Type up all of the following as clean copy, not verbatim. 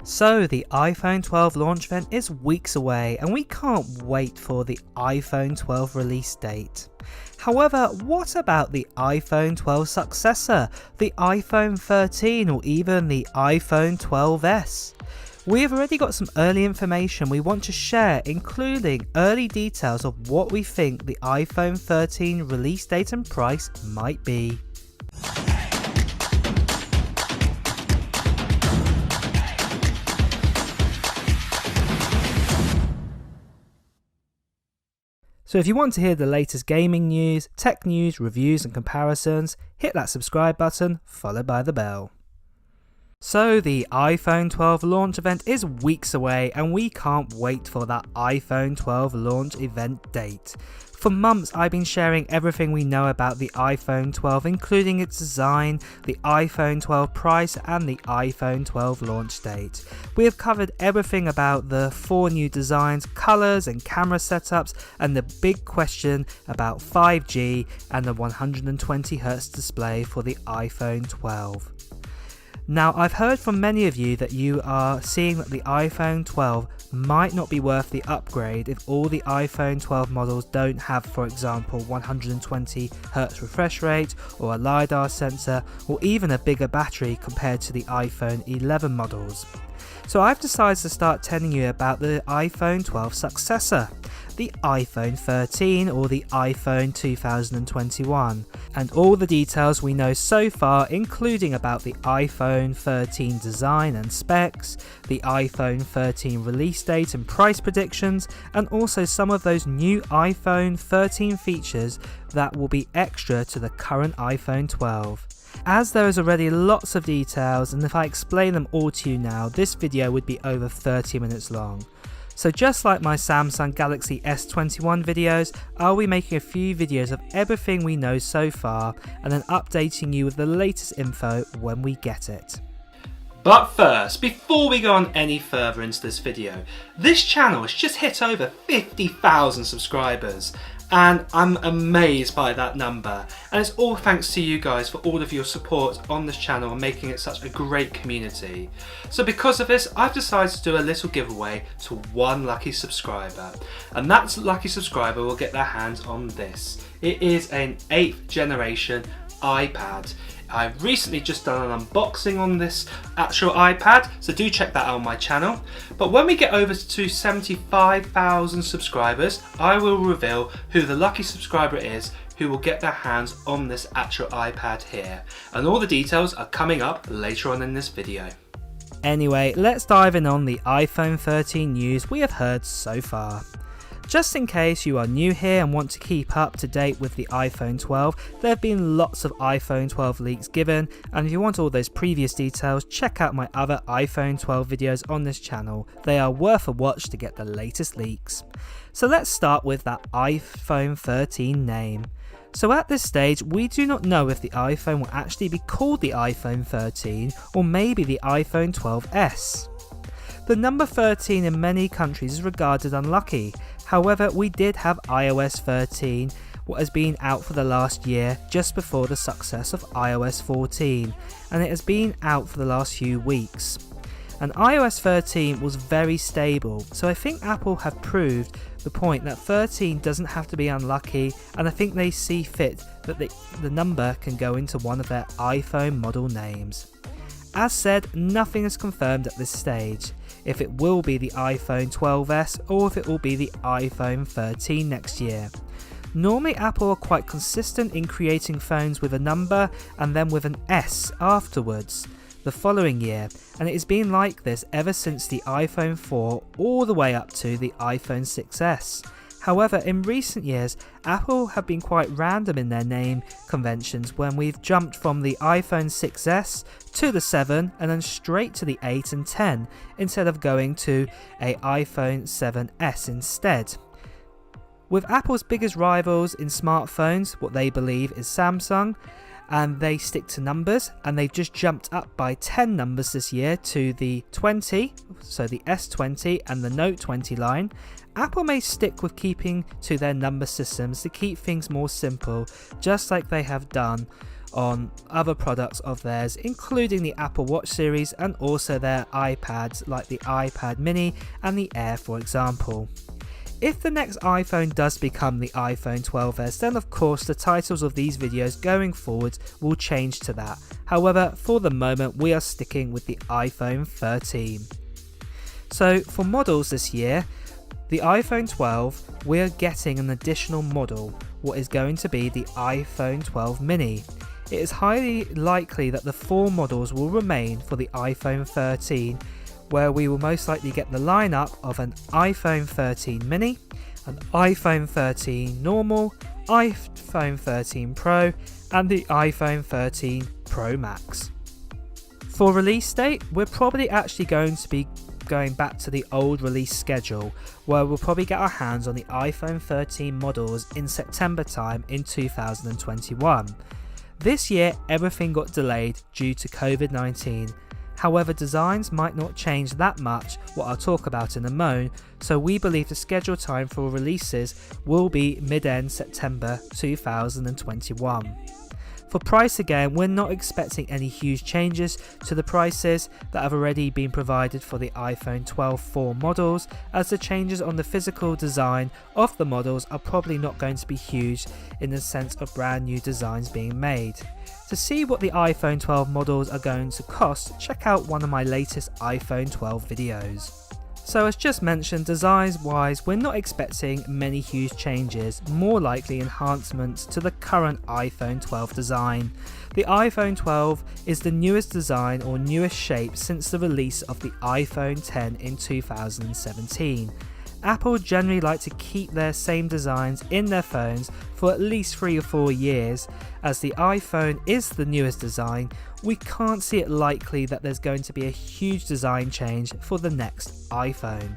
So the iPhone 12 launch event is weeks away and we can't wait for the iPhone 12 release date. However, what about the iPhone 12 successor, the iPhone 13 or even the iPhone 12s? We have already got some early information we want to share, including early details of what we think the iPhone 13 release date and price might be. So if you want to hear the latest gaming news, tech news, reviews and comparisons, hit that subscribe button followed by the bell. So the iPhone 12 launch event is weeks away and we can't wait for that iPhone 12 launch event date. For months I've been sharing everything we know about the iPhone 12, including its design, the iPhone 12 price and the iPhone 12 launch date. We have covered everything about the 4 new designs, colours and camera setups, and the big question about 5G and the 120Hz display for the iPhone 12. Now, I've heard from many of you that you are seeing that the iPhone 12 might not be worth the upgrade if all the iPhone 12 models don't have, for example, 120Hz refresh rate or a LiDAR sensor or even a bigger battery compared to the iPhone 11 models. So I've decided to start telling you about the iPhone 12 successor, the iPhone 13 or the iPhone 2021, and all the details we know so far, including about the iPhone 13 design and specs, the iPhone 13 release date and price predictions, and also some of those new iPhone 13 features that will be extra to the current iPhone 12. As there is already lots of details, and if I explain them all to you now, this video would be over 30 minutes long. So just like my Samsung Galaxy S21 videos, I'll be making a few videos of everything we know so far and then updating you with the latest info when we get it. But first, before we go on any further into this video, this channel has just hit over 50,000 subscribers. And I'm amazed by that number, and it's all thanks to you guys for all of your support on this channel and making it such a great community. So because of this, I've decided to do a little giveaway to one lucky subscriber, and that lucky subscriber will get their hands on this. It is an 8th generation iPad. I've recently just done an unboxing on this actual iPad, so do check that out on my channel. But when we get over to 75,000 subscribers, I will reveal who the lucky subscriber is who will get their hands on this actual iPad here. And all the details are coming up later on in this video. Anyway, let's dive in on the iPhone 13 news we have heard so far. Just in case you are new here and want to keep up to date with the iPhone 12, there have been lots of iPhone 12 leaks given, and if you want all those previous details, check out my other iPhone 12 videos on this channel. They are worth a watch to get the latest leaks. So let's start with that iPhone 13 name. So at this stage, we do not know if the iPhone will actually be called the iPhone 13 or maybe the iPhone 12s. The number 13 in many countries is regarded unlucky. However, we did have iOS 13, what has been out for the last year just before the success of iOS 14, and it has been out for the last few weeks. And iOS 13 was very stable, so I think Apple have proved the point that 13 doesn't have to be unlucky, and I think they see fit that the number can go into one of their iPhone model names. As said, nothing is confirmed at this stage, if it will be the iPhone 12s or if it will be the iPhone 13 next year. Normally Apple are quite consistent in creating phones with a number and then with an S afterwards the following year, and it has been like this ever since the iPhone 4 all the way up to the iPhone 6s. However, in recent years, Apple have been quite random in their name conventions when we've jumped from the iPhone 6s to the 7 and then straight to the 8 and 10 instead of going to a iPhone 7s instead. With Apple's biggest rivals in smartphones, what they believe is Samsung, and they stick to numbers, and they've just jumped up by 10 numbers this year to the 20, so the S20 and the Note 20 line. Apple may stick with keeping to their number systems to keep things more simple, just like they have done on other products of theirs, including the Apple Watch series and also their iPads like the iPad mini and the Air, for example. If the next iPhone does become the iPhone 12s, then of course the titles of these videos going forward will change to that. However, for the moment we are sticking with the iPhone 13. So for models this year, the iPhone 12, we are getting an additional model, what is going to be the iPhone 12 mini. It is highly likely that the 4 models will remain for the iPhone 13, where we will most likely get the lineup of an iPhone 13 mini, an iPhone 13 normal, iPhone 13 Pro and the iPhone 13 Pro Max. For release date, we're probably actually going to be going back to the old release schedule, where we'll probably get our hands on the iPhone 13 models in September time in 2021. This year everything got delayed due to COVID-19. However, designs might not change that much, what I'll talk about in a moment, so we believe the scheduled time for releases will be mid-end September 2021. For price again, we're not expecting any huge changes to the prices that have already been provided for the iPhone 12 4 models, as the changes on the physical design of the models are probably not going to be huge in the sense of brand new designs being made. To see what the iPhone 12 models are going to cost, check out one of my latest iPhone 12 videos. So as just mentioned, designs wise we're not expecting many huge changes, more likely enhancements to the current iPhone 12 design. The iPhone 12 is the newest design or newest shape since the release of the iPhone 10 in 2017. Apple generally like to keep their same designs in their phones for at least 3 or 4 years. As the iPhone is the newest design, we can't see it likely that there's going to be a huge design change for the next iPhone.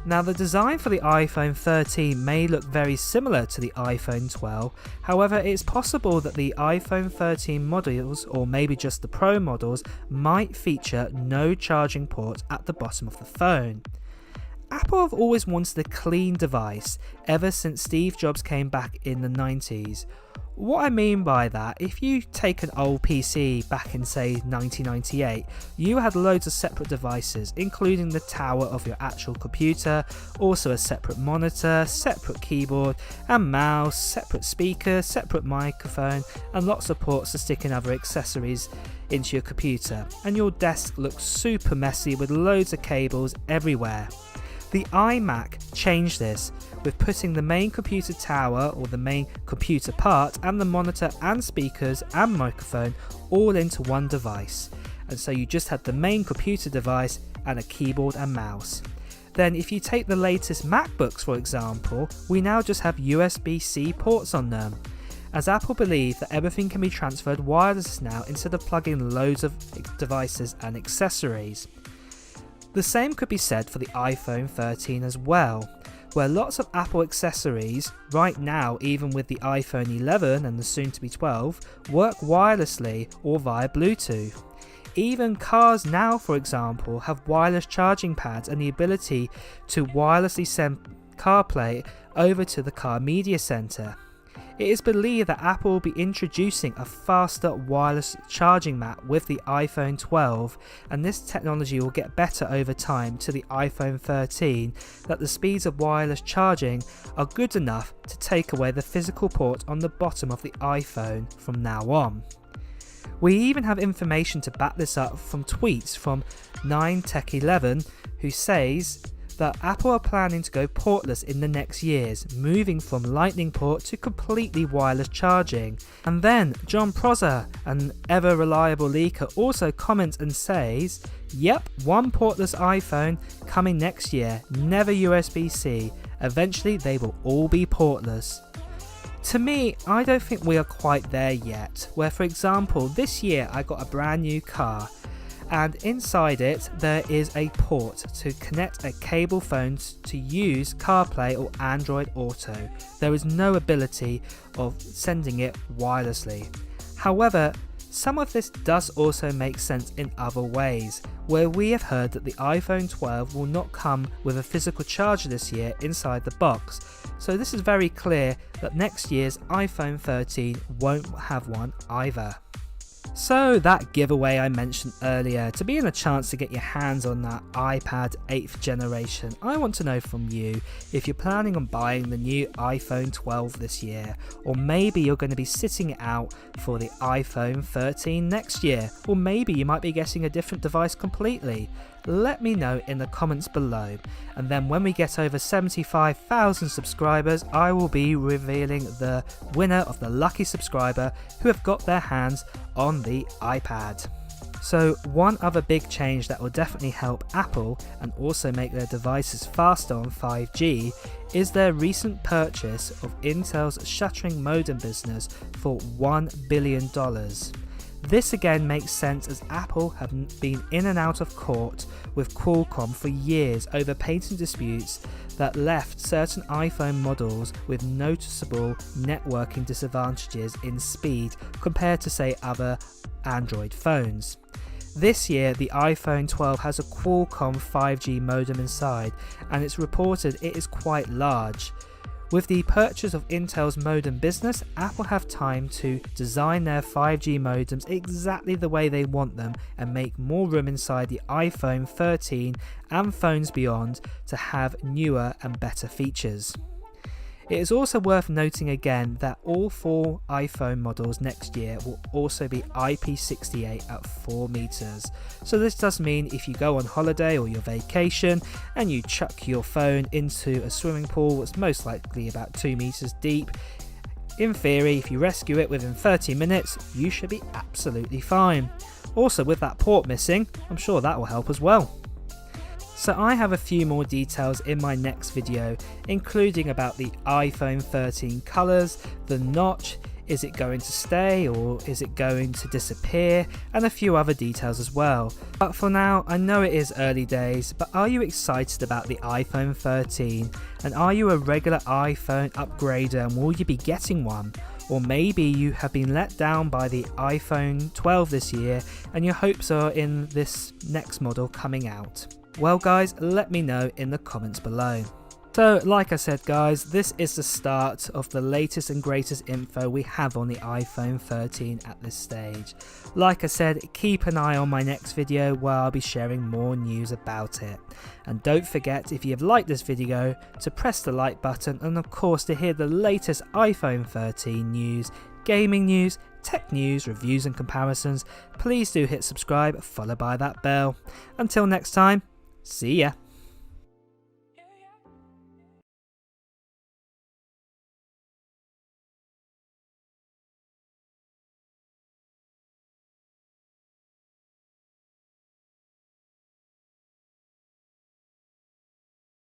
Now the design for the iPhone 13 may look very similar to the iPhone 12, however it's possible that the iPhone 13 models, or maybe just the Pro models, might feature no charging port at the bottom of the phone. Apple have always wanted a clean device ever since Steve Jobs came back in the 90s. What I mean by that, if you take an old PC back in say 1998, you had loads of separate devices, including the tower of your actual computer, also a separate monitor, separate keyboard and mouse, separate speaker, separate microphone and lots of ports to stick in other accessories into your computer, and your desk looks super messy with loads of cables everywhere. The iMac changed this with putting the main computer tower or the main computer part and the monitor and speakers and microphone all into one device, and so you just had the main computer device and a keyboard and mouse. Then if you take the latest MacBooks for example, we now just have USB-C ports on them, as Apple believe that everything can be transferred wireless now instead of plugging loads of devices and accessories. The same could be said for the iPhone 13 as well, where lots of Apple accessories, right now even with the iPhone 11 and the soon to be 12, work wirelessly or via Bluetooth. Even cars now, for example, have wireless charging pads and the ability to wirelessly send CarPlay over to the car media center. It is believed that Apple will be introducing a faster wireless charging mat with the iPhone 12, and this technology will get better over time to the iPhone 13, that the speeds of wireless charging are good enough to take away the physical port on the bottom of the iPhone from now on. We even have information to back this up from tweets from 9tech11, who says that Apple are planning to go portless in the next years, moving from Lightning port to completely wireless charging. And then John Prosser, an ever reliable leaker, also comments and says, yep, one portless iPhone coming next year, never USB-C, eventually they will all be portless. To me, I don't think we are quite there yet, where for example this year I got a brand new car, and inside it there is a port to connect a cable phone to use CarPlay or Android Auto. There is no ability of sending it wirelessly. However, Some of this does also make sense in other ways, where we have heard that the iPhone 12 will not come with a physical charger this year inside the box, so this is very clear that next year's iPhone 13 won't have one either. So that giveaway I mentioned earlier, to be in a chance to get your hands on that iPad 8th generation, I want to know from you if you're planning on buying the new iPhone 12 this year, or maybe you're going to be sitting it out for the iPhone 13 next year, or maybe you might be getting a different device completely. Let me know in the comments below, and then when we get over 75,000 subscribers, I will be revealing the winner of the lucky subscriber who have got their hands on the iPad. So one other big change that will definitely help Apple and also make their devices faster on 5G is their recent purchase of Intel's shuttering modem business for $1 billion. This again makes sense as Apple have been in and out of court with Qualcomm for years over patent disputes that left certain iPhone models with noticeable networking disadvantages in speed compared to, say, other Android phones. This year the iPhone 12 has a Qualcomm 5G modem inside, and it's reported it is quite large. With the purchase of Intel's modem business, Apple have time to design their 5G modems exactly the way they want them and make more room inside the iPhone 13 and phones beyond to have newer and better features. It is also worth noting again that all 4 iPhone models next year will also be IP68 at 4 meters. So this does mean if you go on holiday or your vacation and you chuck your phone into a swimming pool that's most likely about 2 meters deep, in theory if you rescue it within 30 minutes you should be absolutely fine. Also, with that port missing, I'm sure that will help as well. So I have a few more details in my next video, including about the iPhone 13 colours, the notch, is it going to stay or is it going to disappear, and a few other details as well. But for now, I know it is early days, but are you excited about the iPhone 13? And are you a regular iPhone upgrader and will you be getting one? Or maybe you have been let down by the iPhone 12 this year and your hopes are in this next model coming out. Well guys, let me know in the comments below. So like I said guys, this is the start of the latest and greatest info we have on the iPhone 13 at this stage. Like I said, keep an eye on my next video where I'll be sharing more news about it. And don't forget, if you have liked this video, to press the like button, and of course to hear the latest iPhone 13 news, gaming news, tech news, reviews and comparisons, please do hit subscribe followed by that bell. Until next time, see ya.